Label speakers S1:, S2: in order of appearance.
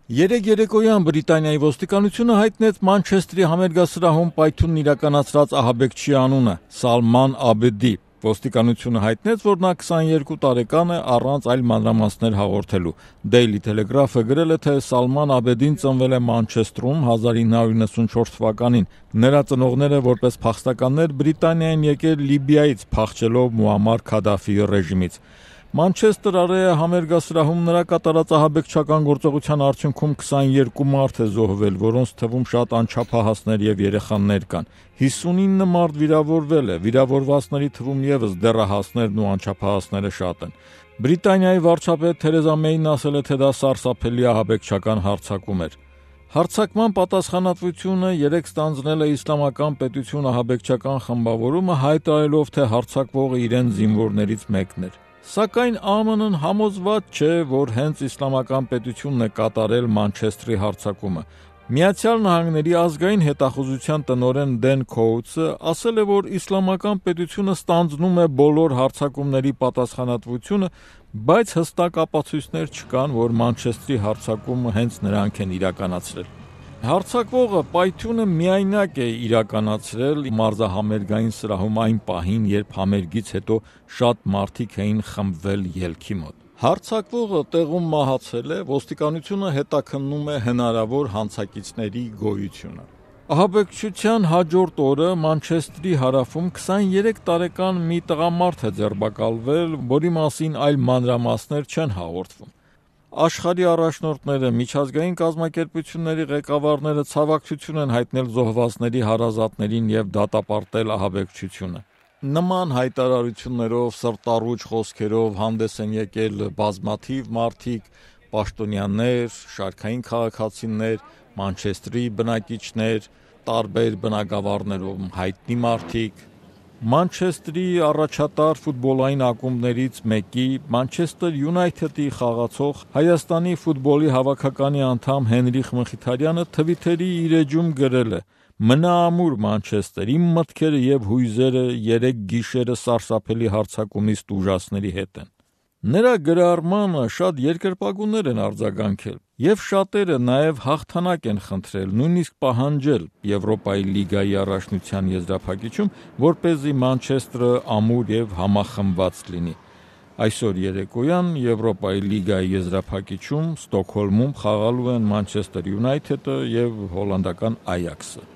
S1: Երեկ երեկոյան Բրիտանիայի ոստիկանությունը հայտնեց Մանչեստրի համերգասրահում պայթյունն իրականացրած ահաբեկչի անունը՝ Սալման Աբեդի։ Ոստիկանությունը հայտնեց, որ նա 22 տարեկան է, առանց այլ մանրամասներ հաղորդելու։ Daily Telegraph-ը գրել է, թե Սալման Աբեդին ծնվել է Մանչեստրում 1994 թվականին։ Նրա ծնողները որպես փախստականներ Բրիտանիա են եկել Լիբիայից, փախչելով Մուամմար Քադաֆիի ռեժիմից։ Մանչեստր Արեա համերգասրահում նրա կատարած ահաբեկչական գործողության արդյունքում 22 մարդ է զոհվել, որոնց թվում շատ անչափահասներ եւ երեխաներ կան։ 59 մարդ վիրավորվել է, վիրավորվածների թվում եւս դեռահասներն ու անչափահասները շատ են։ Բրիտանիայի վարչապետ Թերեզա Մեյն ասել է, թե դա սարսափելի ահաբեկչական հարձակում էր։ Հարձակման պատասխանատվությունը երեկ ստանձնել է Իսլամական պետություն ահաբեկչական խմբավորումը, հայտարարելով, թե հարձակվողը իրեն զինվորներից մեկն էր։ Սակայն ԱՄՆ-ն համոզված չէ, որ հենց Իսլամական պետությունն է կատարել Մանչեստրի հարձակումը։ Միացյալ Նահանգների ազգային հետախուզության տնօրեն Դեն Քոուտսը ասել է, որ Իսլամական պետությունը ստանձնում է բոլոր հարձակումների պատասխանատվությունը, բայց հստակ ապացույցներ չկան, որ Մանչեստրի հարձակումը հենց նրանք են իրականացրել։ Հարձակվողը պայթյունը միայնակ է իրականացրել մարզահամերգային սրահում այն պահին, երբ համերգից հետո շատ մարդիկ էին խմբվել ելքի մոտ։ Հարձակվողը տեղում մահացել է, ոստիկանությունը հետաքննում է հնարավոր հանցակիցների գոյությունը։ Ահաբեկչության հաջորդ օրը Մանչեստրի հարավում 23 տարեկան մի տղամարդ է ձերբակալվել, որի մասին այլ մանրամասներ չեն հաղորդվում։ Աշխարհի առաջնորդները, միջազգային կազմակերպությունների ղեկավարները ցավակցություն են հայտնել զոհվածների հարազատներին եւ դատապարտել ահաբեկչությունը։ Նման հայտարարություններով, սրտառուչ խոսքերով հանդես են եկել բազմաթիվ մարդիկ, պաշտոնյաներ, շարքային քաղաքացիներ, Մանչեստրի բնակիչներ, տարբեր բնակավարներով հայտնի մարդիկ։ Մանչեստրի առաջատար ֆուտբոլային ակումբներից մեկի Մանչեստր Յունայթեդի խաղացող Հայաստանի ֆուտբոլի հավաքականի անդամ Հենրիխ Մխիթարյանը Թվիթերի իր էջում գրել է. «Մնա ամուր Մանչեստեր, իմ մտքերը եւ հույզերը երեք գիշերը սարսափելի հարձակումից տուժածների հետ են»։ Նրա գրառմանը շատ երկրպագուներ են արձագանքել, եւ շատերը նաեւ հաղթանակ են խնդրել, նույնիսկ պահանջել Եվրոպայի լիգայի առաջնության եզրափակիչում, որպեսզի Մանչեստրը ամուր եւ համախմբված լինի։ Այսօր երեկոյան Եվրոպայի լիգայի եզրափակիչում Ստոկհոլմում խաղալու են Մանչեստր Յունայթեդը եւ հոլանդական Այաքսը։